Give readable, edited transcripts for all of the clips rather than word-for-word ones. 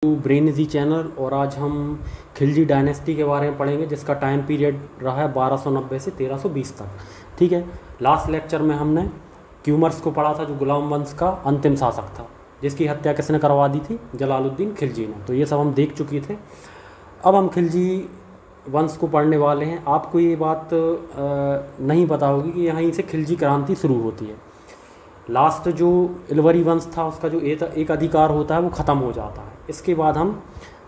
Brain easy channel. और आज हम खिलजी डायनेस्टी के बारे में पढ़ेंगे, जिसका टाइम पीरियड रहा है 1290 से 1320 तक। ठीक है। लास्ट लेक्चर में हमने क्यूमर्स को पढ़ा था, जो गुलाम वंश का अंतिम शासक था, जिसकी हत्या किसने करवा दी थी? जलालुद्दीन खिलजी ने। तो ये सब हम देख चुके थे। अब हम खिलजी वंश को पढ़ने वाले हैं। आपको ये बात नहीं पता होगी कि यहीं से खिलजी क्रांति शुरू होती है। लास्ट जो इलवरी वंश था, उसका जो एक अधिकार होता है वो ख़त्म हो जाता है। इसके बाद हम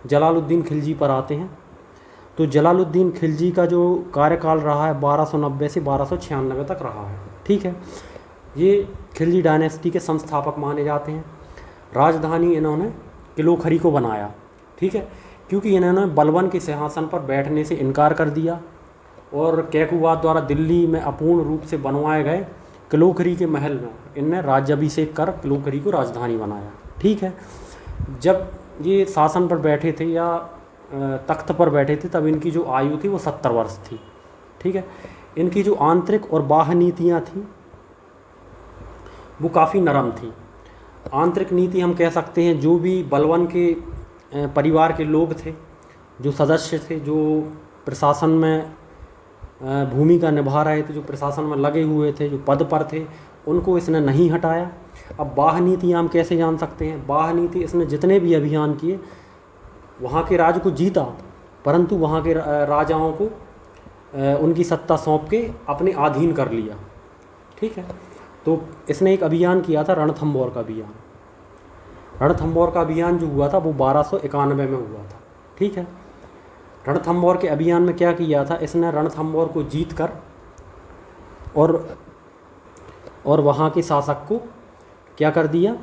जलालुद्दीन खिलजी पर आते हैं। तो जलालुद्दीन खिलजी का जो कार्यकाल रहा है 1290 से 1296 तक रहा है। ठीक है। ये खिलजी डायनेस्टी के संस्थापक माने जाते हैं। राजधानी इन्होंने किलोखरी को बनाया। ठीक है। क्योंकि इन्होंने बलबन के सिंहासन पर बैठने से इनकार कर दिया और कैकुबाद द्वारा दिल्ली में अपूर्ण रूप से बनवाए गए किलोखरी के महल में इनने राज्याभिषेक कर किलोखरी को राजधानी बनाया। ठीक है। जब ये शासन पर बैठे थे या तख्त पर बैठे थे, तब इनकी जो आयु थी वो 70 वर्ष थी। ठीक है। इनकी जो आंतरिक और बाह्य नीतियाँ थीं वो काफ़ी नरम थी। आंतरिक नीति हम कह सकते हैं, जो भी बलबन के परिवार के लोग थे, जो सदस्य थे, जो प्रशासन में भूमिका निभा रहे थे, जो प्रशासन में लगे हुए थे, जो पद पर थे, उनको इसने नहीं हटाया। अब बाह्य नीति हम कैसे जान सकते हैं? बाह्य नीति, इसने जितने भी अभियान किए, वहाँ के राज्य को जीता, परंतु वहाँ के राजाओं को उनकी सत्ता सौंप के अपने अधीन कर लिया। ठीक है। तो इसने एक अभियान किया था, रणथंभौर का अभियान। रणथंभौर का अभियान जो हुआ था वो 1291 में हुआ था। ठीक है। रणथंभौर के अभियान में क्या किया था? इसने रणथंभौर को जीत कर और वहाँ के शासक को क्या कर दिया?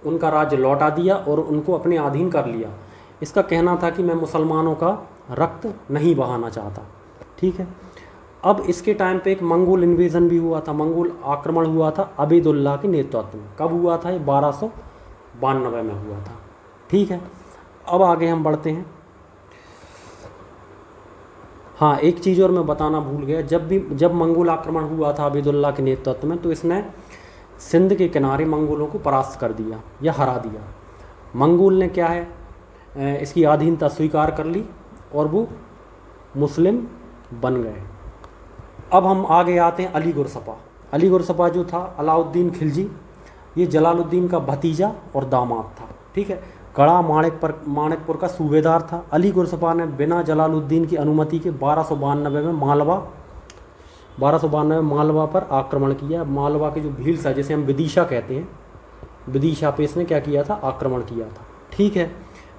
उनका राज्य लौटा दिया और उनको अपने अधीन कर लिया। इसका कहना था कि मैं मुसलमानों का रक्त नहीं बहाना चाहता। ठीक है। अब इसके टाइम पे एक मंगोल इन्वेजन भी हुआ था, मंगोल आक्रमण हुआ था अबेदुल्ला के नेतृत्व में। कब हुआ था? ये 1292 में हुआ था। ठीक है। अब आगे हम बढ़ते हैं। हाँ, एक चीज़ और मैं बताना भूल गया। जब मंगोल आक्रमण हुआ था अबेदुल्ला के नेतृत्व में, तो इसने सिंध के किनारे मंगोलों को परास्त कर दिया या हरा दिया। मंगोल ने क्या है, इसकी अधीनता स्वीकार कर ली और वो मुस्लिम बन गए। अब हम आगे आते हैं अली गुरसपा। अली गुरसपा जो था, अलाउद्दीन खिलजी, ये जलालुद्दीन का भतीजा और दामाद था। ठीक है। गढ़ा माणिकपुर का सूबेदार था। अली गुरसपा ने बिना जलालुद्दीन की अनुमति के 1292 में मालवा पर आक्रमण किया। मालवा के जो भील्स है, जिसे हम विदिशा कहते हैं, विदिशा पे इसने क्या किया था? आक्रमण किया था। ठीक है।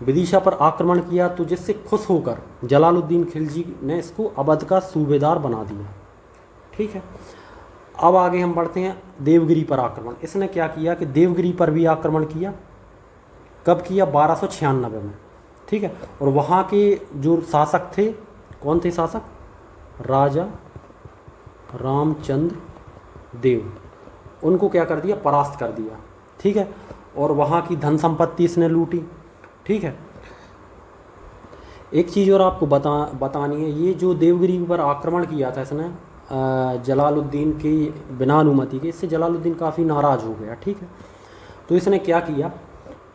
विदिशा पर आक्रमण किया, तो जिससे खुश होकर जलालुद्दीन खिलजी ने इसको अवध का सूबेदार बना दिया। ठीक है। अब आगे हम बढ़ते हैं देवगिरी पर आक्रमण। इसने क्या किया कि देवगिरी पर भी आक्रमण किया। कब किया? 1296 में। ठीक है। और वहाँ के जो शासक थे, कौन थे शासक? राजा रामचंद्र देव। उनको क्या कर दिया? परास्त कर दिया। ठीक है। और वहाँ की धन संपत्ति इसने लूटी। ठीक है। एक चीज़ और आपको बतानी है, ये जो देवगिरी पर आक्रमण किया था इसने जलालुद्दीन की बिना अनुमति के, इससे जलालुद्दीन काफ़ी नाराज़ हो गया। ठीक है। तो इसने क्या किया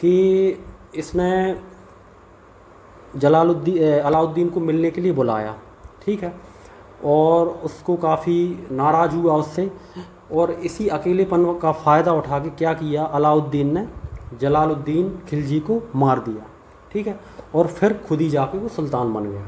कि इसने अलाउद्दीन को मिलने के लिए बुलाया। ठीक है। और उसको काफ़ी नाराज़ हुआ उससे, और इसी अकेलेपन का फ़ायदा उठा के क्या किया? अलाउद्दीन ने जलालुद्दीन खिलजी को मार दिया। ठीक है। और फिर खुद ही जाके वो सुल्तान बन गया।